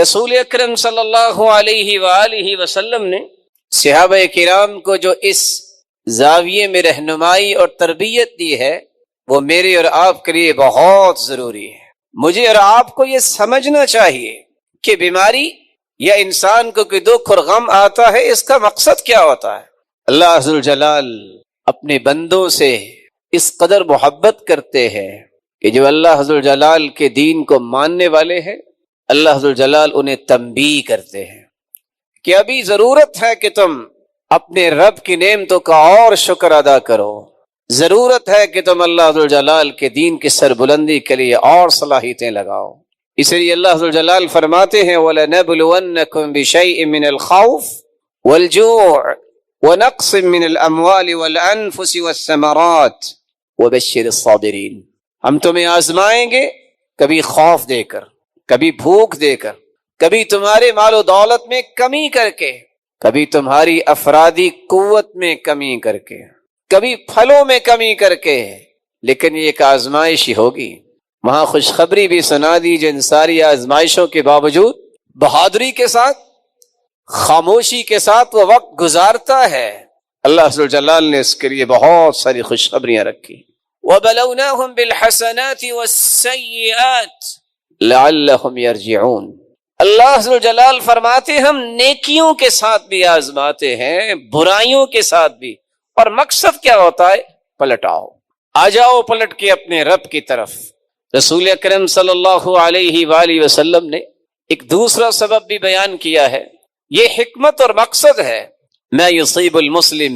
رسول اکرم صلی اللہ علیہ وآلہ وسلم نے صحابہ کرام کو جو اس زاویے میں رہنمائی اور تربیت دی ہے وہ میرے اور آپ کے لیے بہت ضروری ہے۔ مجھے اور آپ کو یہ سمجھنا چاہیے کہ بیماری یا انسان کو کوئی دکھ اور غم آتا ہے، اس کا مقصد کیا ہوتا ہے۔ اللہ عز وجل اپنے بندوں سے اس قدر محبت کرتے ہیں کہ جو اللہ عز وجل کے دین کو ماننے والے ہیں، اللہ عز وجل انہیں تنبیہ کرتے ہیں کہ ابھی ضرورت ہے کہ تم اپنے رب کی نعمتوں کا اور شکر ادا کرو، ضرورت ہے کہ تم اللہ عز وجل کے دین کی سربلندی کے لیے اور صلاحیتیں لگاؤ۔ اس لیے اللہ عز وجل فرماتے ہیں وَلَنَبْلُوَنَّكُمْ بِشَيْءٍ مِّنَ الْخَوْفِ وَالْجُوعِ وَنَقْصٍ مِّنَ الْأَمْوَالِ وَالْأَنفُسِ وَالثَّمَرَاتِ وَبَشِّرِ الصَّابِرِينَ۔ ہم تمہیں آزمائیں گے، کبھی خوف دے کر، کبھی بھوک دے کر، کبھی تمہارے مال و دولت میں کمی کر کے، کبھی تمہاری افرادی قوت میں کمی کر کے، کبھی پھلوں میں کمی کر کے، لیکن یہ ایک آزمائش ہی ہوگی۔ وہاں خوشخبری بھی سنا دی جو ان ساری آزمائشوں کے باوجود بہادری کے ساتھ، خاموشی کے ساتھ وہ وقت گزارتا ہے، اللہ عز و جلال نے اس کے لیے بہت ساری خوشخبریاں رکھی۔ وَبَلَوْنَاهُمْ بِالْحَسَنَاتِ وَالسَّيِّئَاتِ لَعَلَّهُمْ يَرْجِعُونَ۔ اللہ عز و جلال فرماتے ہم نیکیوں کے ساتھ بھی آزماتے ہیں، برائیوں کے ساتھ بھی، اور مقصد کیا ہوتا ہے؟ پلٹ آؤ، آ جاؤ پلٹ کے اپنے رب کی طرف۔ رسول اکرم صلی اللہ علیہ وآلہ وسلم نے ایک دوسرا سبب بھی بیان کیا ہے، یہ حکمت اور مقصد ہے۔ ما يصيب المسلم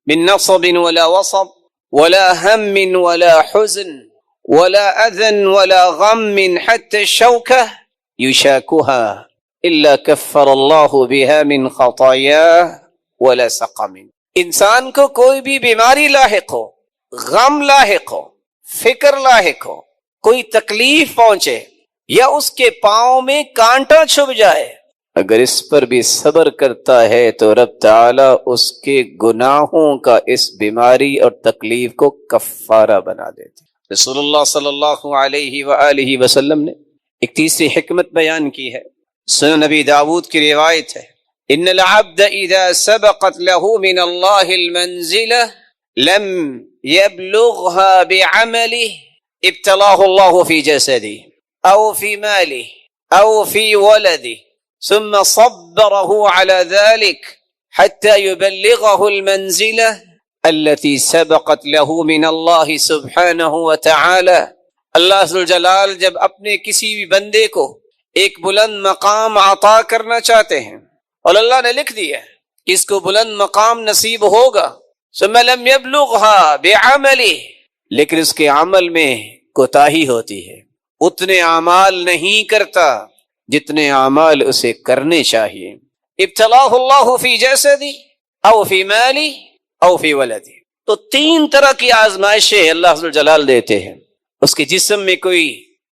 من نصب ولا وصب ولا هم ولا حزن ولا اذى ولا غم حتى الشوكة يشاكها الا كفر الله بها من خطاياه ولا سقم۔ انسان کو کوئی بھی بیماری لاحق ہو، غم لاحق ہو، فکر لاحق ہو، کوئی تکلیف پہنچے یا اس کے پاؤں میں کانٹا چھپ جائے، اگر اس پر بھی صبر کرتا ہے تو رب تعالیٰ اس کے گناہوں کا اس بیماری اور تکلیف کو کفارہ بنا دیتے۔ رسول اللہ صلی اللہ علیہ وآلہ وسلم نے ایک تیسری حکمت بیان کی ہے، سنن نبی داود کی روایت ہے، ان العبد اذا سبقت له من اللہ المنزلہ لم يبلغها بعمله ابتلاه الله في جسده او في ماله او في ولده ثم صبره على ذلك حتى يبلغه المنزلة التي سبقت له من الله سبحانه وتعالى۔ اللہ عز وجل جب اپنے کسی بھی بندے کو ایک بلند مقام عطا کرنا چاہتے ہیں، اور اللہ نے لکھ دیا کہ اس کو بلند مقام نصیب ہوگا، ثم لم يبلغها بعمله، لیکن اس کے عمل میں کوتاہی ہوتی ہے، اتنے اعمال نہیں کرتا جتنے اعمال اسے کرنے چاہیے، ابتلاہ اللہ فی جسدی او فی مالی او فی ولدی۔ تو تین طرح کی آزمائشیں اللہ عز و جلال دیتے ہیں۔ اس کے جسم میں کوئی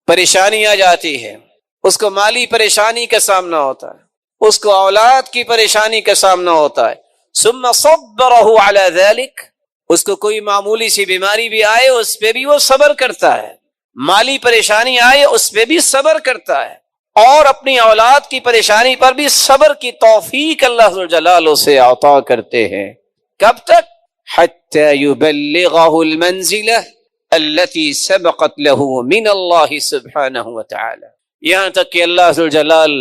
پریشانی آ جاتی ہے، اس کو مالی پریشانی کا سامنا ہوتا ہے، اس کو اولاد کی پریشانی کا سامنا ہوتا ہے، ثم صبرہ علی ذلک، اس کو کوئی معمولی سی بیماری بھی آئے اس پہ بھی وہ صبر کرتا ہے، مالی پریشانی آئے اس پہ بھی صبر کرتا ہے، اور اپنی اولاد کی پریشانی پر بھی صبر کی توفیق اللہ عز و جلال اسے عطا کرتے ہیں۔ کب تک؟ حتی یبلغہ المنزلہ التي سبقت له من اللہ سبحانہ وتعالی، یہاں تک کہ اللہ عز و جلال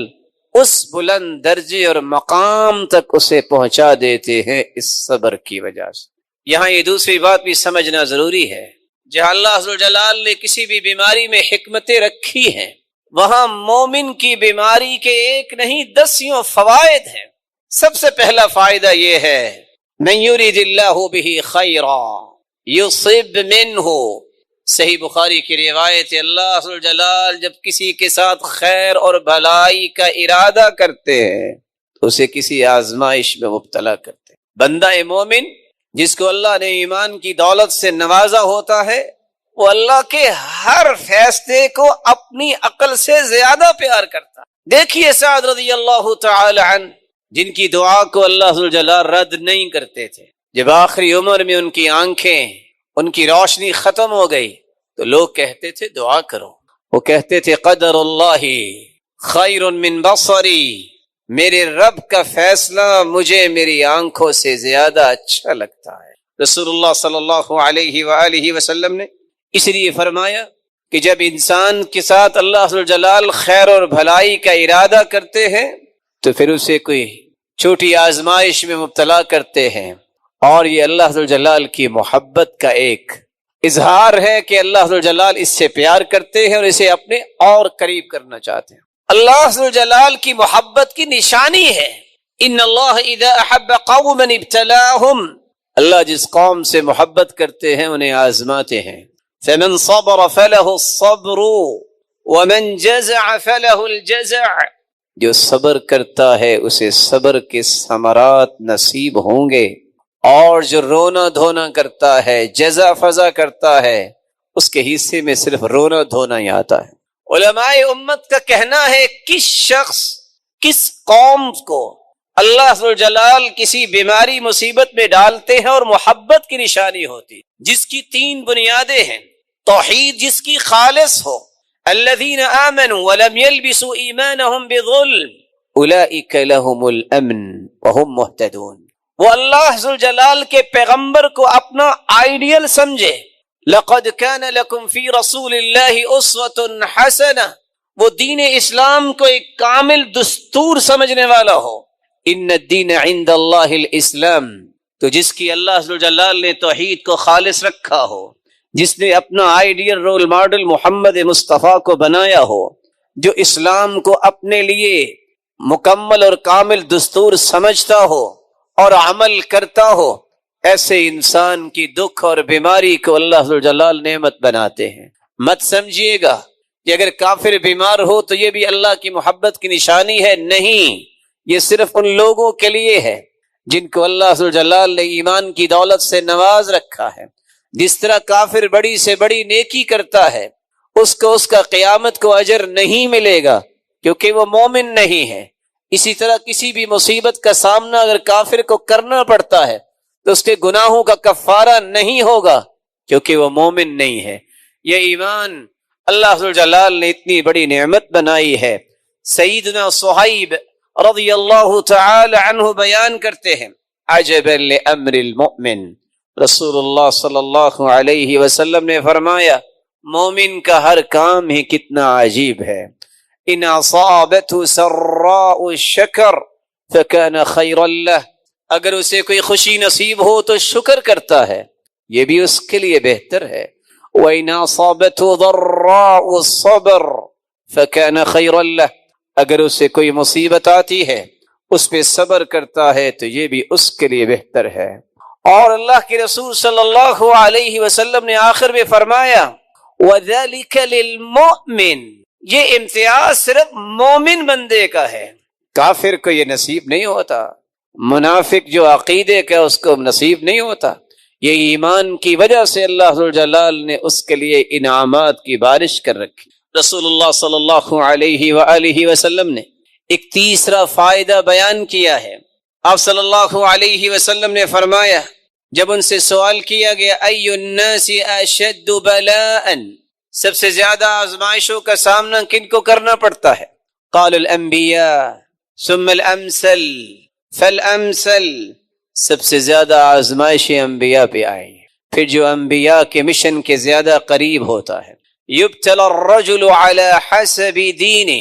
اس بلند درجے اور مقام تک اسے پہنچا دیتے ہیں اس صبر کی وجہ سے۔ یہاں یہ دوسری بات بھی سمجھنا ضروری ہے، جہاں اللہ عز و جلال نے کسی بھی بیماری میں حکمتیں رکھی ہیں، وہاں مومن کی بیماری کے ایک نہیں دسیوں فوائد ہیں۔ سب سے پہلا فائدہ یہ ہے من یرید اللہ بہ خیرا یصب منہ، صحیح بخاری کی روایت ہے، اللہ عز و جلال جب کسی کے ساتھ خیر اور بھلائی کا ارادہ کرتے ہیں تو اسے کسی آزمائش میں مبتلا کرتے ہیں۔ بندہ مومن جس کو اللہ نے ایمان کی دولت سے نوازا ہوتا ہے، وہ اللہ کے ہر فیصلے کو اپنی عقل سے زیادہ پیار کرتا ہے۔ دیکھیے سعد رضی اللہ تعالی عنہ، جن کی دعا کو اللہ عز و جل رد نہیں کرتے تھے، جب آخری عمر میں ان کی آنکھیں، ان کی روشنی ختم ہو گئی تو لوگ کہتے تھے دعا کرو، وہ کہتے تھے قدر اللہ خیر من بصری، میرے رب کا فیصلہ مجھے میری آنکھوں سے زیادہ اچھا لگتا ہے۔ رسول اللہ صلی اللہ علیہ وآلہ وسلم نے اس لیے فرمایا کہ جب انسان کے ساتھ اللہ ذو الجلال خیر اور بھلائی کا ارادہ کرتے ہیں تو پھر اسے کوئی چھوٹی آزمائش میں مبتلا کرتے ہیں، اور یہ اللہ ذو الجلال کی محبت کا ایک اظہار ہے کہ اللہ ذو الجلال اس سے پیار کرتے ہیں اور اسے اپنے اور قریب کرنا چاہتے ہیں۔ اللہ ذو الجلال کی محبت کی نشانی ہے، ان اللہ اذا احب قوما ابتلاهم، اللہ جس قوم سے محبت کرتے ہیں انہیں آزماتے ہیں۔ فمن صبر فله الصبر ومن جزع فله الجزع، جو صبر کرتا ہے اسے صبر کے ثمرات نصیب ہوں گے، اور جو رونا دھونا کرتا ہے، جزا فضا کرتا ہے، اس کے حصے میں صرف رونا دھونا ہی آتا ہے۔ علماء امت کا کہنا ہے کس شخص، کس قوم کو اللہ ذو الجلال کسی بیماری مصیبت میں ڈالتے ہیں اور محبت کی نشانی ہوتی، جس کی 3 بنیادیں ہیں، توحید جس کی خالص ہو، الذین آمنوا ولم يلبسوا ایمانهم بظلم اولئک لهم الامن وهم مهتدون، وہ اللہ ذو الجلال کے پیغمبر کو اپنا آئیڈیل سمجھے، لقد كان لكم في رسول الله اسوة حسنہ، وہ دین اسلام کو ایک کامل دستور سمجھنے والا ہو، ان الدین عند اللہ الاسلام، تو جس کی اللہ ذو الجلال نے توحید کو خالص رکھا ہو، جس نے اپنا آئیڈیل رول ماڈل محمد مصطفیٰ کو بنایا ہو، جو اسلام کو اپنے لیے مکمل اور کامل دستور سمجھتا ہو اور عمل کرتا ہو، ایسے انسان کی دکھ اور بیماری کو اللہ ذو الجلال نعمت بناتے ہیں۔ مت سمجھیے گا کہ اگر کافر بیمار ہو تو یہ بھی اللہ کی محبت کی نشانی ہے، نہیں، یہ صرف ان لوگوں کے لیے ہے جن کو اللہ ذو الجلال نے ایمان کی دولت سے نواز رکھا ہے۔ جس طرح کافر بڑی سے بڑی نیکی کرتا ہے، اس کو اس کا قیامت کو اجر نہیں ملے گا کیونکہ وہ مومن نہیں ہے، اسی طرح کسی بھی مصیبت کا سامنا اگر کافر کو کرنا پڑتا ہے تو اس کے گناہوں کا کفارہ نہیں ہوگا کیونکہ وہ مومن نہیں ہے۔ یہ ایمان اللہ ذو الجلال نے اتنی بڑی نعمت بنائی ہے۔ سیدنا صہیب رضی اللہ تعالی عنہ بیان کرتے ہیں، عجبا لامر المؤمن، رسول اللہ صلی اللہ علیہ وسلم نے فرمایا مومن کا ہر کام ہی کتنا عجیب ہے، ان اصابته سراء شکر فکان خیرا له، اگر اسے کوئی خوشی نصیب ہو تو شکر کرتا ہے، یہ بھی اس کے لیے بہتر ہے، وَإِنْ أَصَابَتْهُ ضَرَّاءُ صَبْرٌ فَكَانَ خَيْرًا لَهُ، اگر اسے کوئی مصیبت آتی ہے اس پہ صبر کرتا ہے تو یہ بھی اس کے لیے بہتر ہے۔ اور اللہ کے رسول صلی اللہ علیہ وسلم نے آخر میں فرمایا وَذَلِكَ لِلْمُؤْمِنِ، یہ امتیاز صرف مومن بندے کا ہے، کافر کو یہ نصیب نہیں ہوتا، منافق جو عقیدے کا اس کو نصیب نہیں ہوتا۔ یہ ایمان کی وجہ سے اللہ ذو الجلال نے اس کے لیے انعامات کی بارش کر رکھی۔ رسول اللہ صلی اللہ علیہ وآلہ وسلم نے ایک تیسرا فائدہ بیان کیا ہے۔ آپ صلی اللہ علیہ وسلم نے فرمایا جب ان سے سوال کیا گیا ای الناس اشد بلاء، سب سے زیادہ آزمائشوں کا سامنا کن کو کرنا پڑتا ہے؟ قال الانبیاء ثم الامثل فالامثل، سب سے زیادہ آزمائشیں انبیاء پہ آئی، پھر جو انبیاء کے مشن کے زیادہ قریب ہوتا ہے۔ یبتلی الرجل علی حسب دینہ،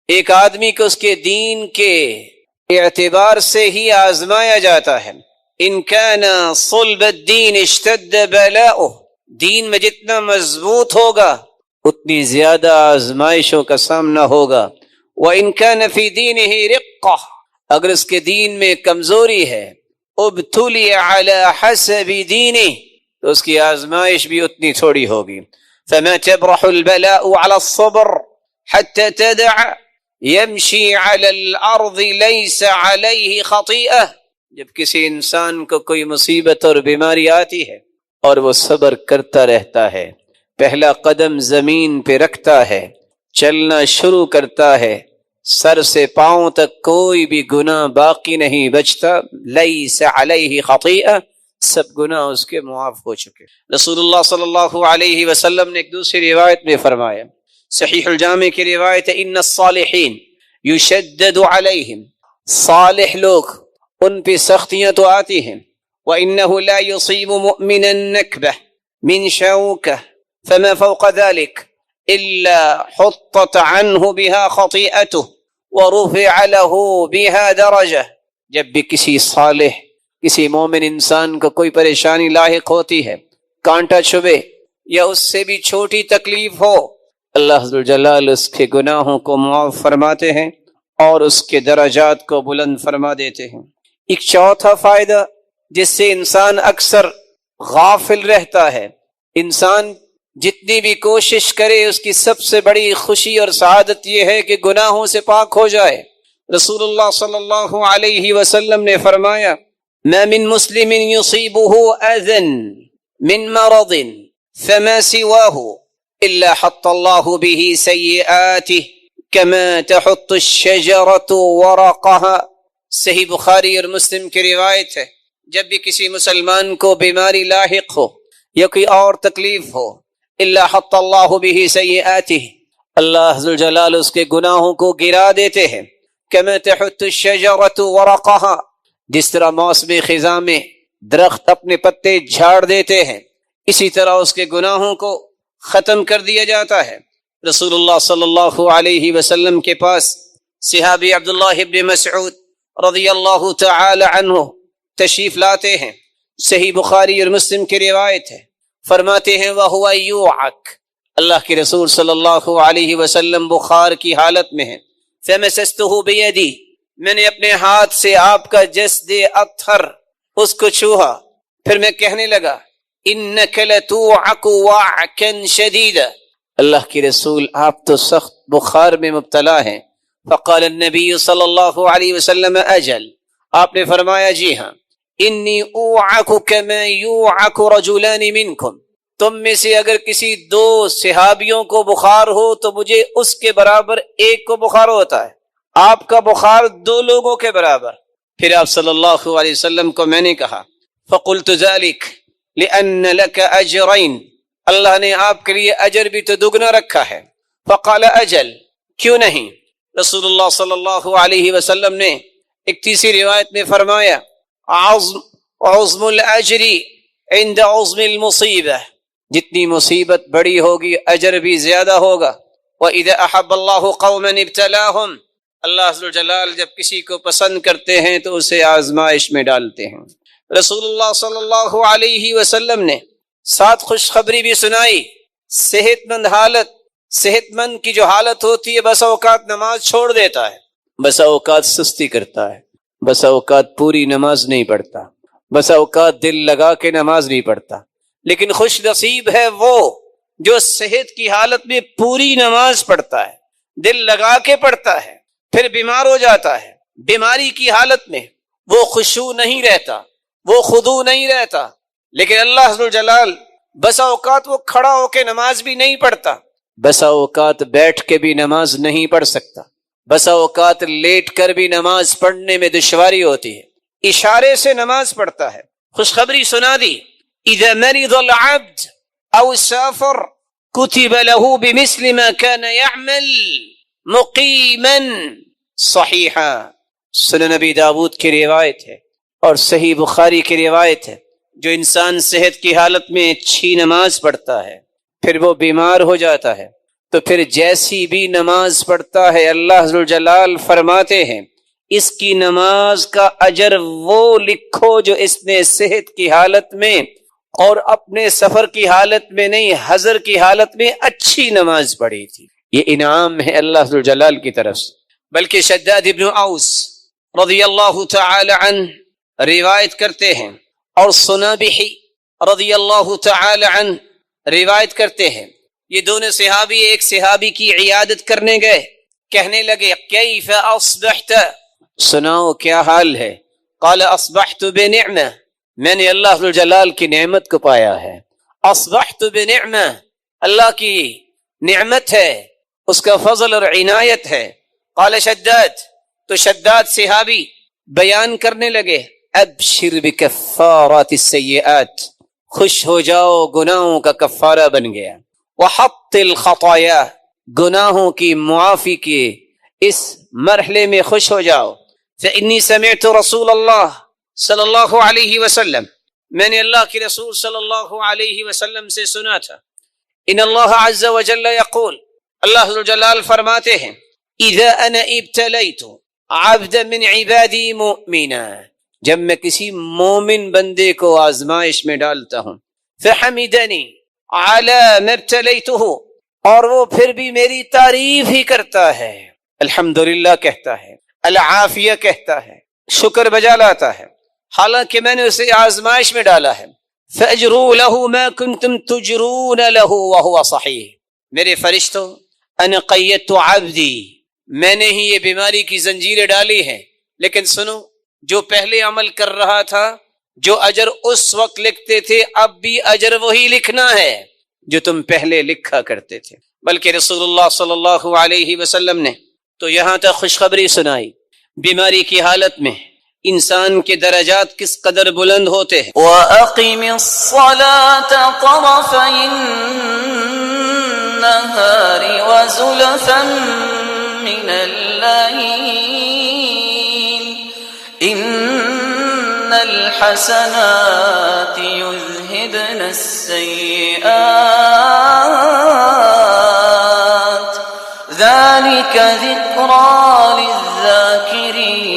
ایک آدمی کو اس کے دین کے اعتبار سے ہی آزمایا جاتا ہے۔ ان کان صلب الدین اشتد بلاؤہ، دین میں جتنا مضبوط ہوگا اتنی زیادہ آزمائشوں کا سامنا ہوگا۔ وان کان فی دینہ رقہ، اگر اس کے دین میں کمزوری ہے، ابتلی علی حسب دینہ، تو اس کی آزمائش بھی اتنی تھوڑی ہوگی۔ فما تبرح البلاء على الصبر حتى تدع يمشي على الارض ليس عليه خطيئة، جب کسی انسان کو کوئی مصیبت اور بیماری آتی ہے اور وہ صبر کرتا رہتا ہے، پہلا قدم زمین پہ رکھتا ہے، چلنا شروع کرتا ہے، سر سے پاؤں تک کوئی بھی گناہ باقی نہیں بچتا، لیس علیہ خطیئہ، سب گناہ اس کے معاف ہو چکے۔ رسول اللہ صلی اللہ علیہ وسلم نے ایک دوسری روایت میں فرمایا، صحیح الجامع کی روایت ہے، ان الصالحین یشدد علیہم، صالح لوگ ان پہ سختیاں تو آتی ہیں، وَإِنَّهُ لَا يُصِيبُ مُؤْمِنًا نَكْبَةً مِنْ شَوْكَةٍ فَمَا فَوْقَ ذَلِكَ إِلَّا حُطَّتْ عَنْهُ بِهَا خَطِيئَتُهُ وَرُفِعَ لَهُ بِهَا دَرَجَةٌ۔ جب بھی کسی صالح، کسی مومن انسان کو کوئی پریشانی لاحق ہوتی ہے، کانٹا چبھے یا اس سے بھی چھوٹی تکلیف ہو، اللہ ذوالجلال اس کے گناہوں کو معاف فرماتے ہیں اور اس کے درجات کو بلند فرما دیتے ہیں۔ ایک چوتھا فائدہ جس سے انسان اکثر غافل رہتا ہے، انسان جتنی بھی کوشش کرے اس کی سب سے بڑی خوشی اور سعادت یہ ہے کہ گناہوں سے پاک ہو جائے۔ رسول اللہ صلی اللہ علیہ وسلم نے فرمایا، ما من مسلم يصيبه اذى من مرض فما سواه الا حط الله به سيئاته كما تحط الشجرة ورقها۔ صحیح بخاری اور مسلم کی روایت ہے، جب بھی کسی مسلمان کو بیماری لاحق ہو یا کوئی اور تکلیف ہو، الا حط اللہ به سیئاتہ، اللہ ذوالجلال اس کے گناہوں کو گرا دیتے ہیں، کما تحط الشجرۃ ورقها، جس طرح موسم خزاں میں درخت اپنے پتے جھاڑ دیتے ہیں، اسی طرح اس کے گناہوں کو ختم کر دیا جاتا ہے۔ رسول اللہ صلی اللہ علیہ وسلم کے پاس صحابی عبداللہ ابن مسعود رضی اللہ تعالی عنہ تشریف لاتے ہیں، صحیح بخاری اور مسلم کی روایت ہے، فرماتے ہیں وَهُوَ يُوعَكْ، اللہ کے رسول صلی اللہ علیہ وسلم بخار کی حالت میں ہیں، فَمَسَسْتُهُ بِيَدِي، میں نے اپنے ہاتھ سے آپ کا جسد اطہر اس کو چھوہا، پھر میں کہنے لگا إِنَّكَ لَتُوعَكُ وَعْكًا شَدِيدًا، اللہ کے رسول آپ تو سخت بخار میں مبتلا ہیں۔ فقال النبی صلی اللہ علیہ وسلم اجل، آپ نے فرمایا جی ہاں، انی اوعک کما یوعک رجلان منکم، تم میں سے اگر کسی دو صحابیوں کو بخار ہو تو مجھے اس کے برابر ایک کو بخار ہوتا ہے، آپ کا بخار دو لوگوں کے برابر۔ پھر آپ صلی اللہ علیہ وسلم کو میں نے کہا فقلت ذلک لأن لک اجرین، اللہ نے آپ کے لیے اجر بھی تو دگنا رکھا ہے۔ فقال اجل، کیوں نہیں؟ رسول اللہ صلی اللہ علیہ وسلم نے ایک تیسری روایت میں فرمایا عظم الاجر عند عظم المصیبہ، جتنی مصیبت بڑی ہوگی اجر بھی زیادہ ہوگا۔ وَإِذَا أَحَبَّ اللَّهُ قَوْمًا ابْتَلَاهُمْ، اللہ عز و جلال جب کسی کو پسند کرتے ہیں تو اسے آزمائش میں ڈالتے ہیں۔ رسول اللہ صلی اللہ علیہ وسلم نے ساتھ خوشخبری بھی سنائی، صحت مند حالت، صحت مند کی جو حالت ہوتی ہے بسا اوقات نماز چھوڑ دیتا ہے، بسا اوقات سستی کرتا ہے، بسا اوقات پوری نماز نہیں پڑھتا، بسا اوقات دل لگا کے نماز نہیں پڑھتا، لیکن خوش نصیب ہے وہ جو صحت کی حالت میں پوری نماز پڑھتا ہے، دل لگا کے پڑھتا ہے، پھر بیمار ہو جاتا ہے، بیماری کی حالت میں وہ خشوع نہیں رہتا، وہ خضوع نہیں رہتا، لیکن اللہ عز و جلال بسا اوقات وہ کھڑا ہو کے نماز بھی نہیں پڑھتا، بسا اوقات بیٹھ کے بھی نماز نہیں پڑھ سکتا، بسا اوقات لیٹ کر بھی نماز پڑھنے میں دشواری ہوتی ہے، اشارے سے نماز پڑھتا ہے۔ خوشخبری سنا دی، اذا مرض العبد او سافر كتب له بمثل ما كان يعمل مقيما صحيحا، سنن نبی داود کی روایت ہے اور صحیح بخاری کی روایت ہے، جو انسان صحت کی حالت میں اچھی نماز پڑھتا ہے پھر وہ بیمار ہو جاتا ہے تو پھر جیسی بھی نماز پڑھتا ہے اللہ عز و جلال فرماتے ہیں اس کی نماز کا اجر وہ لکھو جو اس نے صحت کی حالت میں اور اپنے سفر کی حالت میں نہیں، حضر کی حالت میں اچھی نماز پڑھی تھی۔ یہ انعام ہے اللہ عز و جلال کی طرف سے۔ بلکہ شداد ابن اوس رضی اللہ تعالی عنہ روایت کرتے ہیں اور سنابحی رضی اللہ تعالی عنہ روایت کرتے ہیں، یہ دونوں صحابی ایک صحابی کی عیادت کرنے گئے، کہنے لگے کیف اصبحت، سناؤ کیا حال ہے؟ قال اصبحت بنعمہ، میں نے اللہ عز و جلال کی نعمت کو پایا ہے، اصبحت بنعمہ، اللہ کی نعمت ہے، اس کا فضل اور عنایت ہے۔ قال شداد، تو شداد صحابی بیان کرنے لگے ابشر بکفارات السیئات، خوش ہو جاؤ گناہوں کا کفارہ بن گیا، وحط الخطایا، گناہوں کی معافی کے اس مرحلے میں خوش ہو جاؤ. فإني سمعت رسول اللہ صلی اللہ علیہ وسلم، میں نے اللہ کے رسول صلی اللہ علیہ وسلم سے سنا تھا، ان اللہ عز وجل یقول، اللہ جلال فرماتے ہیں، اذا انا ابتلیت عبدا من عبادی مؤمنا، جب میں کسی مومن بندے کو آزمائش میں ڈالتا ہوں، فحمدنی علی ما ابتلیتہ، اور وہ پھر بھی میری تعریف ہی کرتا ہے، الحمدللہ کہتا ہے، العافیہ کہتا ہے، شکر بجا لاتا ہے، حالانکہ میں نے اسے آزمائش میں ڈالا ہے، فاجروا له ما كنتم تجرون له وهو صحیح، میرے فرشتوں، انا قیدت عبدی، میں نے ہی یہ بیماری کی زنجیریں ڈالی ہیں، لیکن سنو، جو پہلے عمل کر رہا تھا، جو اجر اس وقت لکھتے تھے، اب بھی اجر وہی لکھنا ہے جو تم پہلے لکھا کرتے تھے. بلکہ رسول اللہ صلی اللہ علیہ وسلم نے تو یہاں تک خوشخبری سنائی، بیماری کی حالت میں انسان کے درجات کس قدر بلند ہوتے ہیں. وَأَقِمِ الصَّلَاةَ طَرَفَيِ النَّهَارِ وَزُلَفًا مِّنَ اللَّيْلِ إِنَّ الْحَسَنَاتِ يُذْهِبْنَ السَّيِّئَاتِ ذَلِكَ ذِكْرَى لِلذَّاكِرِينَ.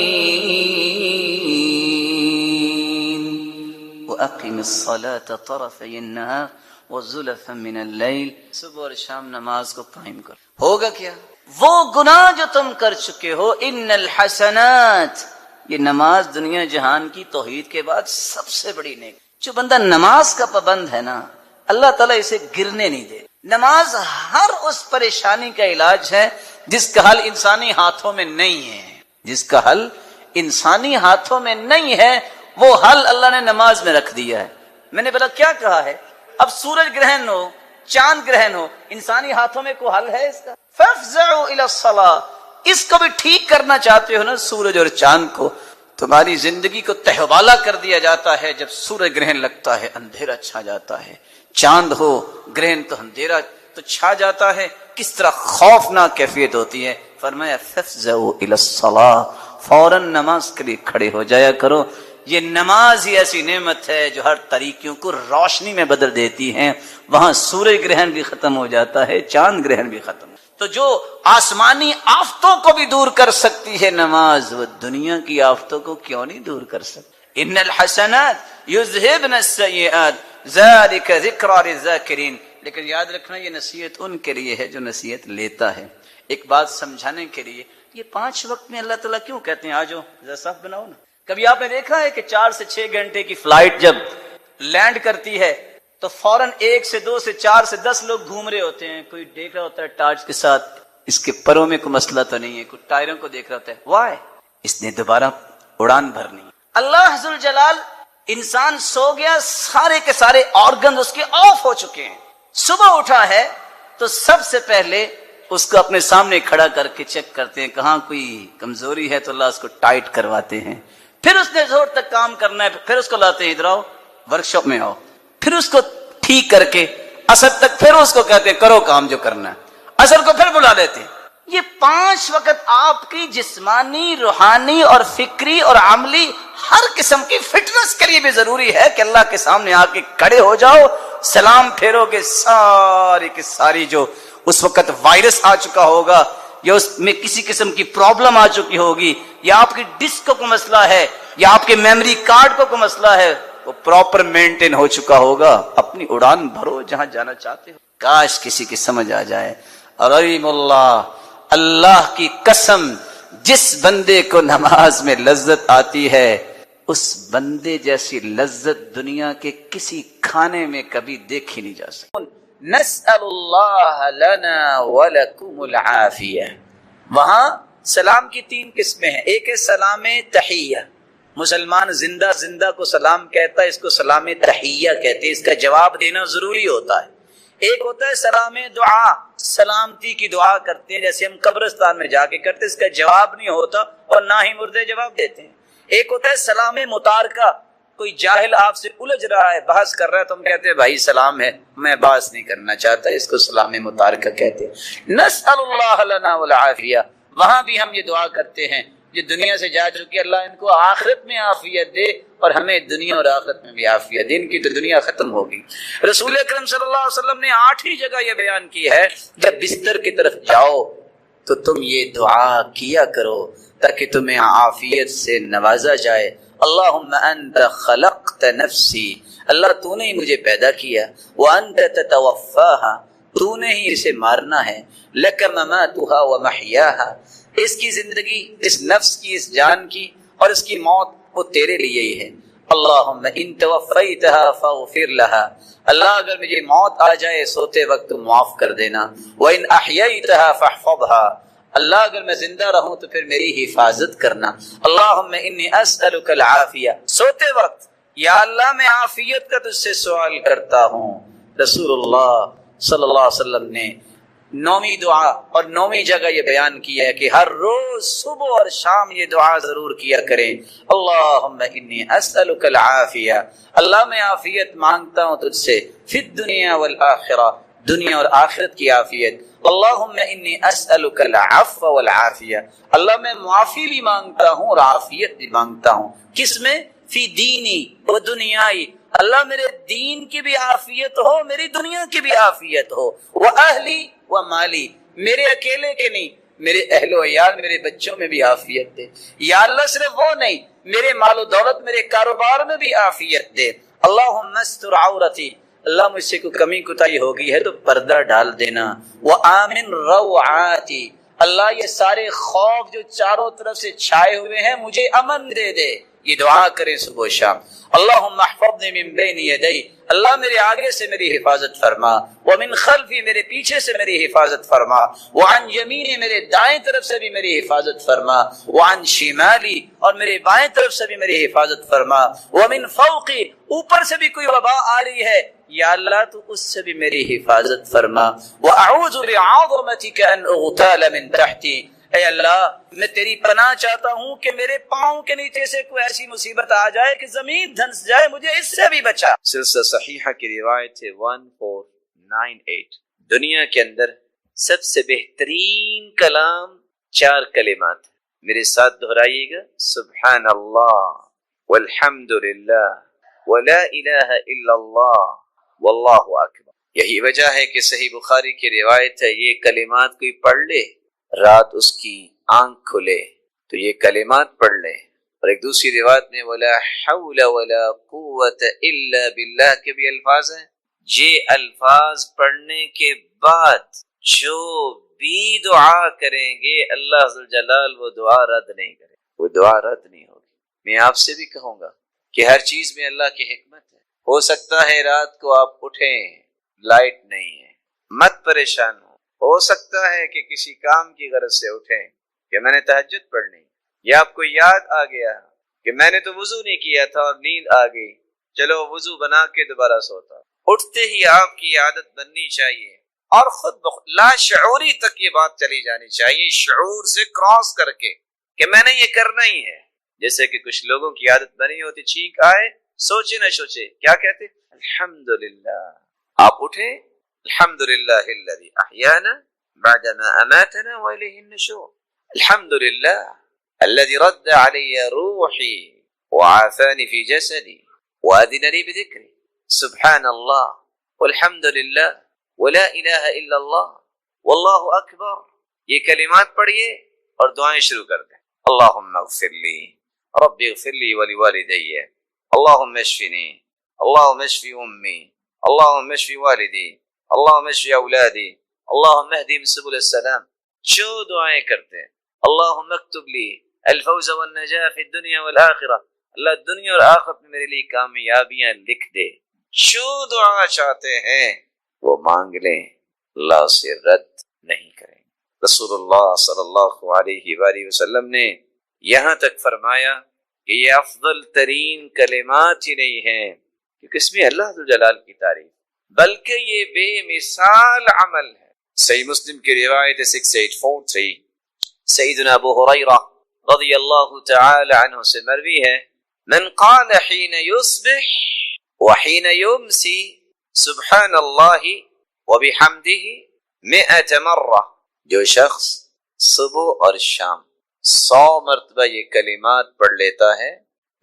وَأَقِمِ الصَّلَاةَ طَرَفَيِ النَّهَارِ وَزُلَفًا مِّنَ اللَّيْلِ، صبح اور شام نماز کو قائم کرو. ہوگا کیا؟ وہ گناہ جو تم کر چکے ہو، ان الحسنات، یہ نماز دنیا جہان کی توحید کے بعد سب سے بڑی نیک. جو بندہ نماز کا پابند ہے نا، اللہ تعالیٰ اسے گرنے نہیں دے. نماز ہر اس پریشانی کا علاج ہے جس کا حل انسانی ہاتھوں میں نہیں ہے. جس کا حل انسانی ہاتھوں میں نہیں ہے، وہ حل اللہ نے نماز میں رکھ دیا ہے. میں نے بولا کیا کہا ہے؟ اب سورج گرہن ہو، چاند گرہن ہو، انسانی ہاتھوں میں کوئی حل ہے اس کا؟ فافزعوا الی الصلاۃ، اس کو بھی ٹھیک کرنا چاہتے ہو نا، سورج اور چاند کو، تمہاری زندگی کو تہوالا کر دیا جاتا ہے. جب سورج گرہن لگتا ہے اندھیرا چھا جاتا ہے، چاند ہو گرہن تو اندھیرا تو چھا جاتا ہے. کس طرح خوفناک کیفیت ہوتی ہے. فرمایا فافزعوا الی الصلاۃ، فوراً نماز کے لیے کھڑے ہو جایا کرو. یہ نماز ہی ایسی نعمت ہے جو ہر طریقوں کو روشنی میں بدل دیتی ہے. وہاں سورج گرہن بھی ختم ہو جاتا ہے، چاند گرہن بھی ختم. تو جو آسمانی آفتوں کو بھی دور کر سکتی ہے نماز، وہ دنیا کی آفتوں کو کیوں نہیں دور کر سکتی؟ ان الحسنات یذہبن السیئات ذلک ذکری للذاکرین. لیکن یاد رکھنا یہ نصیحت ان کے لیے ہے جو نصیحت لیتا ہے. ایک بات سمجھانے کے لیے، یہ 5 وقت میں اللہ تعالیٰ کیوں کہتے ہیں آجو ذرا صف بناؤ نا؟ کبھی آپ نے دیکھا ہے کہ 4 سے 6 گھنٹے کی فلائٹ جب لینڈ کرتی ہے تو فوراً 1 سے 2 سے 4 سے 10 لوگ گھوم رہے ہوتے ہیں. کوئی دیکھ رہا ہوتا ہے ٹارچ کے ساتھ اس کے پروں میں کوئی مسئلہ تو نہیں ہے، کوئی ٹائروں کو دیکھ رہا ہوتا ہے، وائی؟ اس نے دوبارہ اڑان بھرنی. اللہ ذوالجلال، انسان سو گیا، سارے کے سارے آرگن اس کے آف ہو چکے ہیں. صبح اٹھا ہے تو سب سے پہلے اس کو اپنے سامنے کھڑا کر کے چیک کرتے ہیں، کہاں کوئی کمزوری ہے تو اللہ اس کو ٹائٹ کرواتے ہیں. پھر اس نے زور تک کام کرنا ہے، پھر اس کو لاتے ہیں ادھر آؤ ورک شاپ میں آؤ، پھر اس کو ٹھیک کر کے عصر تک پھر اس کو کہتے ہیں کرو کام جو کرنا ہے، عصر کو پھر بلا لیتے ہیں. یہ 5 وقت آپ کی جسمانی، روحانی اور فکری اور عملی ہر قسم کی فٹنس کے لیے بھی ضروری ہے کہ اللہ کے سامنے آ کے کھڑے ہو جاؤ، سلام پھیرو گے. ساری کی ساری جو اس وقت وائرس آ چکا ہوگا یا اس میں کسی قسم کی پرابلم آ چکی ہوگی، یا آپ کی ڈسک کو کوئی مسئلہ ہے، یا آپ کے میموری کارڈ کو کوئی مسئلہ ہے، وہ پراپر مینٹین ہو چکا ہوگا. اپنی اڑان بھرو جہاں جانا چاہتے ہو. کاش کسی کی سمجھ آ جائے. رحم اللہ، اللہ کی قسم، جس بندے کو نماز میں لذت آتی ہے، اس بندے جیسی لذت دنیا کے کسی کھانے میں کبھی دیکھی نہیں جا سکتی. نسأل اللہ لنا ولکم العافیہ. وہاں سلام کی 3 قسمیں ہیں. ایک ہے سلام تحیہ، مسلمان زندہ زندہ کو سلام کہتا ہے، اس کو سلام تحیہ کہتے ہیں، اس کا جواب دینا ضروری ہوتا ہے. ایک ہوتا ہے سلام دعا، سلامتی کی دعا کرتے ہیں جیسے ہم قبرستان میں جا کے کرتے، اس کا جواب نہیں ہوتا اور نہ ہی مردے جواب دیتے ہیں. ایک ہوتا ہے سلام متارکہ، کوئی جاہل آپ سے الجھ رہا ہے، بحث کر رہا ہے، تو ہم کہتے ہیں بھائی سلام ہے، میں بحث نہیں کرنا چاہتا، اس کو سلام متارکہ کہتے ہیں. نسأل اللہ لنا والعافیہ. وہاں بھی ہم یہ دعا کرتے ہیں جو دنیا سے جا چکی اللہ ان کو آخرت میں عافیت دے اور ہمیں دنیا اور آخرت میں بھی عافیت دے. ان کی تو دنیا ختم ہوگی. رسول اکرم صلی اللہ علیہ وسلم نے 8ہی جگہ یہ بیان کی ہے جب بستر کی طرف جاؤ تو تم یہ دعا کیا کرو تاکہ تمہیں عافیت سے نوازا جائے. اللہم انت خلقت نفسی، اللہ تو نے ہی مجھے پیدا کیا، وانت تتوفاہا، تو نے ہی اسے مارنا ہے، لک مماتھا ومحیاہا، اس کی زندگی، اس نفس کی، اس جان کی اور اس کی موت وہ تیرے لیے ہی ہے. اللہم ان توفیتہا فاغفر لہا، اللہ اگر مجھے موت آ جائے سوتے وقت تو معاف کر دینا. وان احییتہا فاحفظہا، اللہ اگر میں زندہ رہوں تو پھر میری حفاظت کرنا. اللہم انی اسألک العافیہ، سوتے وقت یا اللہ میں عافیت کا تجھ سے سوال کرتا ہوں. رسول اللہ صلی اللہ علیہ وسلم نے 9ویں دعا اور 9ویں جگہ یہ بیان کی ہے کہ ہر روز صبح اور شام یہ دعا ضرور کیا کریں. اللہم انی اسألک العافیہ، اللہ میں عافیت مانگتا ہوں تجھ سے، فی الدنیا والآخرہ، دنیا اور آخرت کی عافیت. اللہم انی اسألک العفو والعافیہ، اللہ میں معافی بھی مانگتا ہوں اور عافیت بھی مانگتا ہوں. کس میں؟ فی دینی و دنیائی، اللہ میرے دین کی بھی عافیت ہو، میری دنیا کی بھی عافیت ہو. وہ اہلی و مالی، میرے اکیلے کے نہیں، میرے اہل و عیال، میرے بچوں میں بھی عافیت دے. یا اللہ صرف وہ نہیں، میرے مال و دولت، میرے کاروبار میں بھی عافیت دے. اللہم استر عورتی، اللہ مجھ سے کوئی کمی کوتاہی ہوگی ہے تو پردہ ڈال دینا. وآمن روعاتی، اللہ یہ سارے خوف جو چاروں طرف سے چھائے ہوئے ہیں مجھے امن دے دے. یہ دعا کریں صبح و شام. اللہم احفظنی من بین یدی، اللہ میرے آگے سے میری حفاظت فرما، ومن خلفی، میرے پیچھے سے میری حفاظت فرما، وعن یمینی، میرے دائیں طرف سے بھی میری حفاظت فرما، وعن شمالی، اور میرے بائیں طرف سے بھی میری حفاظت فرما، ومن فوقی، اوپر سے بھی کوئی وبا آ رہی ہے یا اللہ تو اس سے بھی میری حفاظت فرما. واعوذ بعظمتک ان اغتال من تحتی، اے اللہ میں تیری پناہ چاہتا ہوں کہ میرے پاؤں کے نیچے سے کوئی ایسی مصیبت آ جائے کہ زمین دھنس جائے، مجھے اس سے بھی بچا. سلسلہ صحیحہ کی روایت ہے 1498. دنیا کے اندر سب سے بہترین کلام 4 کلمات، میرے ساتھ دہرائیے گا: سبحان اللہ والحمد للہ ولا الہ الا اللہ واللہ اکبر. یہی وجہ ہے کہ صحیح بخاری کی روایت ہے یہ کلمات کوئی پڑھ لے رات اس کی آنکھ کھلے تو یہ کلمات پڑھ لے. اور ایک دوسری روایت میں ولا حول ولا قوت الا باللہ کے بھی الفاظ ہیں. یہ الفاظ پڑھنے کے بعد جو بھی دعا کریں گے اللہ ذوالجلال وہ دعا رد نہیں کرے، وہ دعا رد نہیں ہوگی. میں آپ سے بھی کہوں گا کہ ہر چیز میں اللہ کی حکمت ہے. ہو سکتا ہے رات کو آپ اٹھیں لائٹ نہیں ہے، مت پریشان ہو سکتا ہے کہ کسی کام کی غرض سے اٹھیں کہ میں نے تہجد پڑھنی، یا آپ کو یاد آ گیا کہ میں نے تو وضو نہیں کیا تھا اور نیند آ گئی، چلو وضو بنا کے دوبارہ سوتا. اٹھتے ہی آپ کی عادت بننی چاہیے اور خود لا شعوری تک یہ بات چلی جانی چاہیے، شعور سے کراس کر کے کہ میں نے یہ کرنا ہی ہے. جیسے کہ کچھ لوگوں کی عادت بنی ہوتی، چھینک آئے سوچے نہ سوچے کیا کہتے الحمدللہ. آپ اٹھیں الحمدللہ الذی احیانا بعدما اماتنا والیہ النشور، الحمدللہ الذی رد علی روحی وعافانی فی جسدی وأذن لي بذکری، سبحان اللہ والحمدللہ ولا الہ الا اللہ واللہ اکبر. یہ کلمات پڑھیے اور دعائیں شروع کر دیں. اللہم اغفر لی، رب اغفر لی ولوالدی، اللہم اشفنی، اللہم اشفی امی، اللہم اشفی والدی، اللہم اشفی اولادی، اللہم اہدیم سبل السلام. جو دعائیں کرتے ہیں اللہم اکتب لی الفوز والنجاح فی الدنیا والآخرہ، اللہ دنیا اور آخرت میں میرے لیے کامیابیاں لکھ دے. جو دعا چاہتے ہیں وہ مانگ لیں، اللہ سے رد نہیں کریں. رسول اللہ صلی اللہ علیہ وآلہ وسلم نے یہاں تک فرمایا کہ یہ افضل ترین کلمات ہی نہیں ہیں کیونکہ اس میں اللہ جلال کی تعریف، بلکہ یہ بے مثال عمل ہے. صحیح مسلم کی روایت 6843 سیدنا ابو ہریرہ رضی اللہ تعالی عنہ سے مروی ہے: من قال حین یصبح وحین یمسی سبحان اللہ وبحمدہ 100 مرہ، جو شخص صبح اور شام 100 مرتبہ یہ کلمات پڑھ لیتا ہے،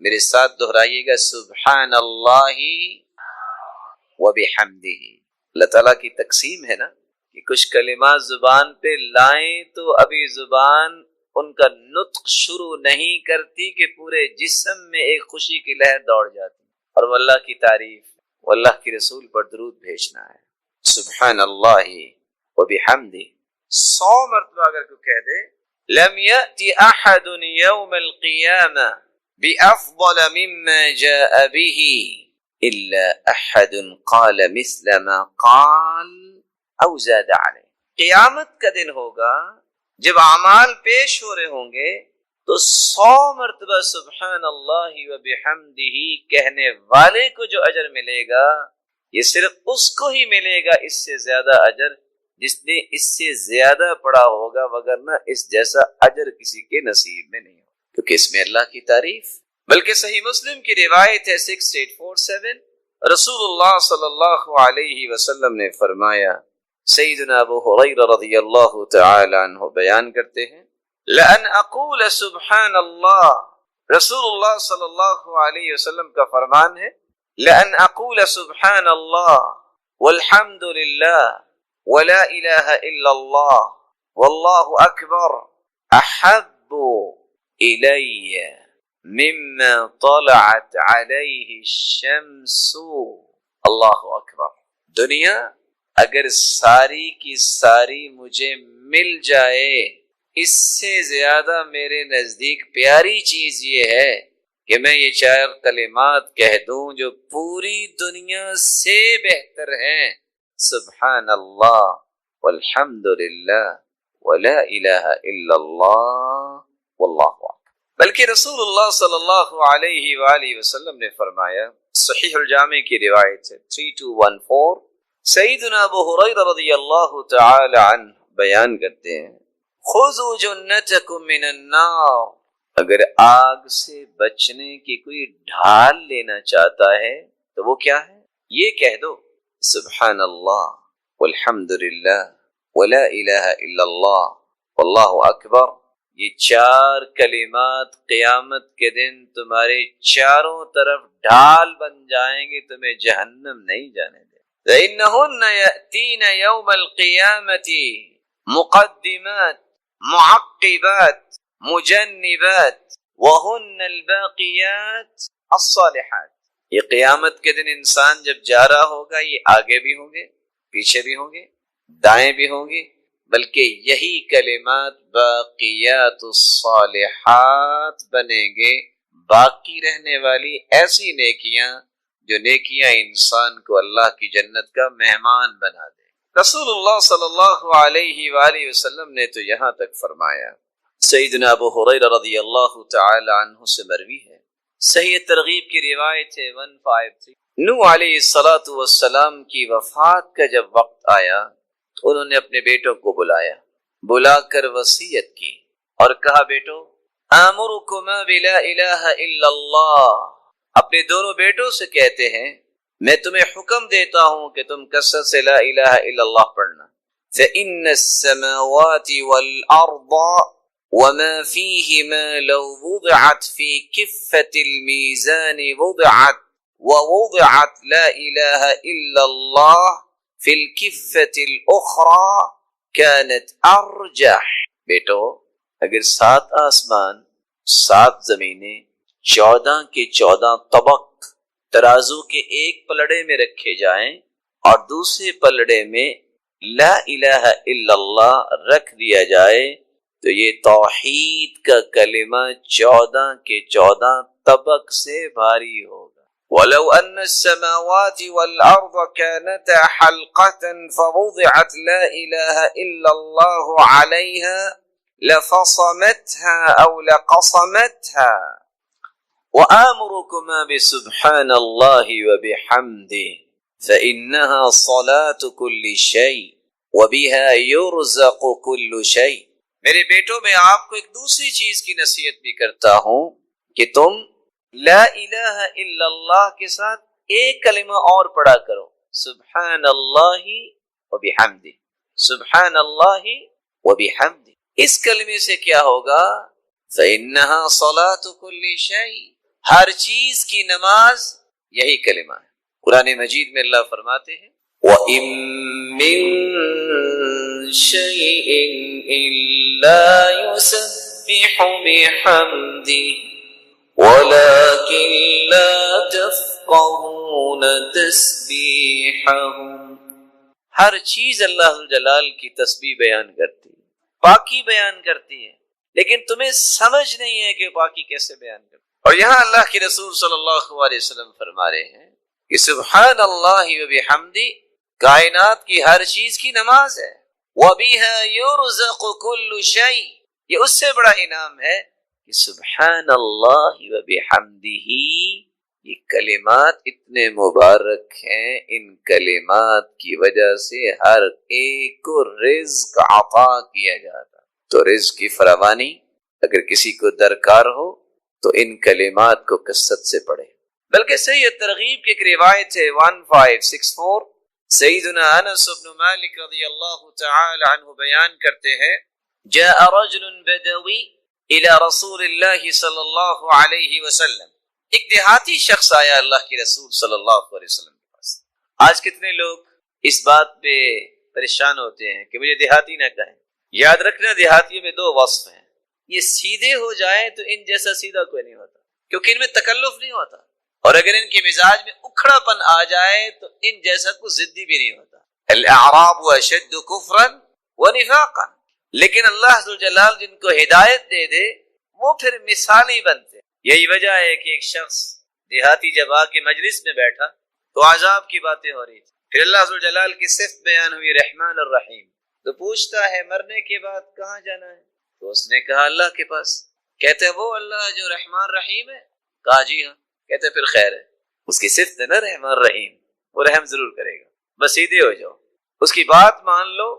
میرے ساتھ دہرائیے گا، سبحان اللہ و بحمدہ۔ اللہ تعالیٰ کی تقسیم ہے نا کہ کچھ کلمات زبان پہ لائیں تو ابھی زبان ان کا نطق شروع نہیں کرتی کہ پورے جسم میں ایک خوشی کی لہر دوڑ جاتی، اور وہ اللہ کی تعریف، وہ اللہ کے رسول پر درود بھیجنا ہے۔ سبحان اللہ و بحمدہ 100 مرتبہ اگر کوئی کہہ دے، لم یأتی احد یوم القیامہ بأفضل مما جاء به الا احد قال مثل ما قال او زاد علیہ۔ قیامت کا دن ہوگا جب اعمال پیش ہو رہے ہوں گے تو 100 مرتبہ سبحان اللہ و بحمدہ کہنے والے کو جو اجر ملے گا، یہ صرف اس کو ہی ملے گا اس سے زیادہ اجر جس نے اس سے زیادہ پڑھا ہوگا، وگرنہ اس جیسا اجر کسی کے نصیب میں نہیں ہوگا، کیونکہ اس میں اللہ کی تعریف۔ بلکہ صحیح مسلم کی روایت ہے 6847، رسول اللہ صلی اللہ علیہ وسلم نے فرمایا، سیدنا ابو ہریرہ رضی اللہ تعالی عنہ بیان کرتے ہیں، لَأَنْ أَقُولَ سُبْحَانَ اللَّهِ، رسول اللہ صلی اللہ علیہ وسلم کا فرمان ہے، لَأَنْ أَقُولَ سُبْحَانَ اللَّهِ وَالْحَمْدُ لِلَّهِ وَلَا إِلَهَ إِلَّا اللَّهُ وَاللَّهُ أَكْبَرُ أَحَبُّ إِلَيَّ مِمَّا طَلَعَتْ عَلَيْهِ الشَّمْسُ۔ اللہ اکبر۔ دنیا اگر ساری کی ساری مجھے مل جائے، اس سے زیادہ میرے نزدیک پیاری چیز یہ ہے کہ میں یہ 4 کلمات کہہ دوں جو پوری دنیا سے بہتر ہیں، سبحان اللہ والحمد للہ ولا الہ الا اللہ واللہ اکبر۔ بلکہ رسول اللہ صلی اللہ علیہ وآلہ وسلم نے فرمایا، صحیح الجامع کی روایت ہے 3214، سیدنا ابو ہریرہ رضی اللہ تعالی عنہ بیان کرتے ہیں، خذوا جنتکم من النار، اگر آگ سے بچنے کی کوئی ڈھال لینا چاہتا ہے تو وہ کیا ہے؟ یہ کہہ دو، سبحان اللہ والحمد للہ ولا الہ الا اللہ واللہ اکبر۔ یہ 4 کلمات قیامت کے دن تمہارے چاروں طرف ڈھال بن جائیں گے، تمہیں جہنم نہیں جانے دیں۔ فَإِنَّهُنَّ يَأْتِينَ يَوْمَ الْقِيَامَةِ مُقَدِّمَاتِ معقبات مجنبات وَهُنَّ الْبَاقِيَاتِ الصَّالِحَاتِ۔ یہ قیامت کے دن انسان جب جا رہا ہوگا، یہ آگے بھی ہوں گے، پیچھے بھی ہوں گے، دائیں بھی ہوں گے، بلکہ یہی کلمات باقیات الصالحات بنیں گے، باقی رہنے والی ایسی نیکیاں جو نیکیاں انسان کو اللہ کی جنت کا مہمان بنا دے۔ رسول اللہ صلی اللہ علیہ وآلہ وسلم نے تو یہاں تک فرمایا، سیدنا ابو ہریرہ رضی اللہ تعالی عنہ سے مروی ہے، صحیح ترغیب کی روایت ہے 153، نوح علیہ الصلاۃ والسلام کی وفات کا جب وقت آیا تو انہوں نے اپنے بیٹوں کو بلا کر وصیت کی اور کہا، بیٹو آمرکما بلا الہ الا اللہ، اپنے دونوں بیٹوں سے کہتے ہیں میں تمہیں حکم دیتا ہوں کہ تم کثرت سے لا الہ الا اللہ پڑھنا، فإن السماوات والأرض وما فيهما لو وضعت في كفة الميزان ووضعت لا إله إلا الله في الكفة الأخرى كانت أرجح۔ بیٹو اگر 7 آسمان 7 زمینیں 14 کے 14 طبق ترازو کے ایک پلڑے میں رکھے جائیں اور دوسرے پلڑے میں لا الہ الا اللہ رکھ دیا جائے تو یہ توحید کا کلمہ 14 کے 14 طبق سے بھاری ہوگا۔ وَلَوْ أَنَّ السَّمَاوَاتِ وَالْأَرْضَ كَانَتَا حَلْقَةً فَوُضِعَتْ لَا إِلَهَ إِلَّا اللَّهُ عَلَيْهَا لَفَصَمَتْهَا أَوْ لَقَصَمَتْهَا وَآمُرُكُمَا بِسُبْحَانَ اللَّهِ وَبِحَمْدِهِ فَإِنَّهَا صَلَاةُ كُلِّ شَيْءٍ وَبِهَا يُرْزَقُ كُلُّ شَيْءٍ۔ میرے بیٹوں میں آپ کو ایک دوسری چیز کی نصیحت بھی کرتا ہوں کہ تم لا الہ الا اللہ کے ساتھ ایک کلمہ اور پڑھا کرو، سبحان اللہ و بحمدہ، سبحان اللہ و بحمدہ۔ اس کلمے سے کیا ہوگا؟ فَإِنَّهَا صَلَاةُ كُلِّ شَيْءٍ، ہر چیز کی نماز یہی کلمہ ہے۔ قرآن مجید میں اللہ فرماتے ہیں وَإِن مِّن شَيْءٍ إِلَّا يُسَبِّحُ بِحَمْدِهِ وَلَكِن لَّا تَفْقَهُونَ تَسْبِيحَهُمْ، ہر چیز اللہ جلال کی تسبیح بیان کرتی ہے، پاکی بیان کرتی ہے، لیکن تمہیں سمجھ نہیں ہے کہ پاکی کیسے بیان کرتی۔ اور یہاں اللہ کے رسول صلی اللہ علیہ وسلم فرما رہے ہیں کہ سبحان اللہ و بحمدہ کائنات کی ہر چیز کی نماز ہے۔ وَبِهَا يُرْزَقُ كُلُّ شَيْءٍ، یہ اس سے بڑا انعام ہے کہ سبحان اللہ و بحمدہ، یہ کلمات اتنے مبارک ہیں، ان کلمات کی وجہ سے ہر ایک کو رزق عطا کیا جاتا۔ تو رزق کی فراوانی اگر کسی کو درکار ہو تو ان کلمات کو کثرت سے پڑھے۔ بلکہ صحیح ترغیب کی ایک روایت ہے 1564، سیدنا انس بن مالک رضی اللہ تعالی عنہ بیان کرتے ہیں جاء رجل بدوی الى رسول اللہ صلی اللہ علیہ وسلم، ایک دیہاتی شخص آیا اللہ کے رسول صلی اللہ علیہ وسلم کے پاس۔ آج کتنے لوگ اس بات پہ پریشان ہوتے ہیں کہ مجھے دیہاتی نہ کہیں۔ یاد رکھنا دیہاتیوں میں دو وصف ہیں، یہ سیدھے ہو جائیں تو ان جیسا سیدھا کوئی نہیں ہوتا، کیونکہ ان میں تکلف نہیں ہوتا، اور اگر ان کے مزاج میں اکھڑا پن آ جائے تو ان جیسا کوئی ضدی بھی نہیں ہوتا۔ الاعراب اشد کفرا ونفاقا، لیکن اللہ ذو الجلال جن کو ہدایت دے دے وہ پھر مثال ہی بنتے۔ یہی وجہ ہے کہ ایک شخص دیہاتی جب آ کے مجلس میں بیٹھا تو عذاب کی باتیں ہو رہی تھی، پھر اللہ ذو الجلال کی صفت بیان ہوئی رحمان الرحیم، تو پوچھتا ہے مرنے کے بعد کہاں جانا ہے؟ تو اس نے کہا اللہ کے پاس۔ کہتے ہیں وہ اللہ جو رحمان رحیم ہے؟ کہا جی ہاں۔ کہتے ہیں پھر خیر ہے، اس کی صفت ہے نا رحمان رحیم، وہ رحم ضرور کرے گا، بس سیدھے ہو جاؤ، اس کی بات مان لو،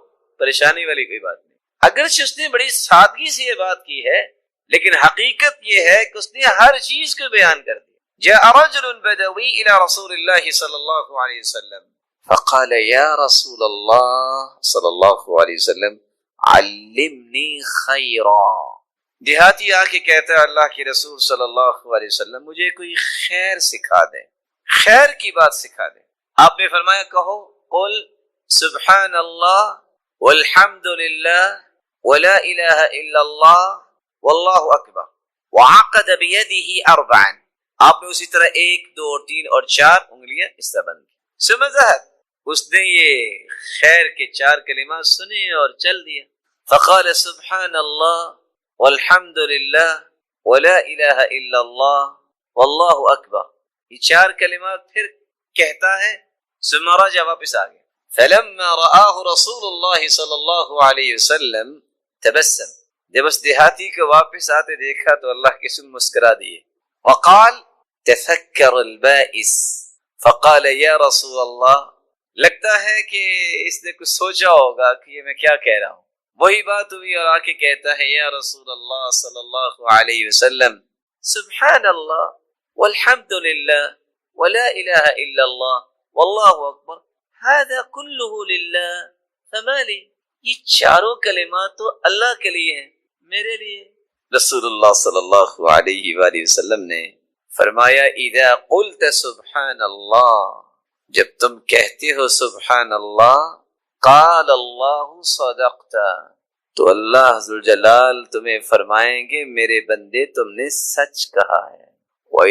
پریشانی والی کوئی بات نہیں۔ اگرچہ اس نے بڑی سادگی سے یہ بات کی ہے، لیکن حقیقت یہ ہے کہ اس نے ہر چیز کو بیان کر دیا۔ جاء رجل بدوی الى رسول اللہ صلی اللہ علیہ وسلم فقال یا رسول اللہ صلی اللہ علیہ وسلم علمنی خیرا، دیہاتی آ کے کہتا ہے اللہ کے رسول صلی اللہ علیہ وسلم مجھے کوئی خیر سکھا دیں، خیر کی بات سکھا دیں۔ آپ نے فرمایا کہو قل سبحان اللہ والحمد للہ ولا الہ الا اللہ واللہ اکبر وعقد بیدہ اربعا، آپ نے اسی طرح 1 2 3 اور 4 انگلیاں اس طرح بند کی۔ ثم ذهب، اس نے یہ خیر کے 4 کلمات سنے اور چل دیا۔ فقال سبحان اللہ والحمد للہ ولا الہ الا اللہ واللہ اکبر، یہ 4 کلمات پھر کہتا ہے، ثم رجع، واپس آ گیا۔ فلما رآہ رسول اللہ صلی اللہ علیہ وسلم تبسم، جب اس دیہاتی کو واپس آتے دیکھا تو اللہ کے رسول مسکرا دیے۔ وقال تفکر البائس فقال یا رسول اللہ، لگتا ہے کہ اس نے کچھ سوچا ہوگا کہ یہ میں کیا کہہ رہا ہوں، وہی بات ہوئی اور آ کے کہتا ہے یا رسول اللہ صلی اللہ علیہ وسلم سبحان اللہ والحمد للہ ولا الہ الا اللہ واللہ اکبر هذا كله للہ فما لی، یہ 4 کلمات تو اللہ کے لیے ہیں، میرے لیے۔ رسول اللہ صلی اللہ علیہ وآلہ وسلم نے فرمایا اذا قلت سبحان اللہ، جب تم کہتے ہو سبحان اللہ، قال اللہ صدقت، تو اللہ ذوالجلال تمہیں فرمائیں گے میرے بندے تم نے سچ کہا ہے۔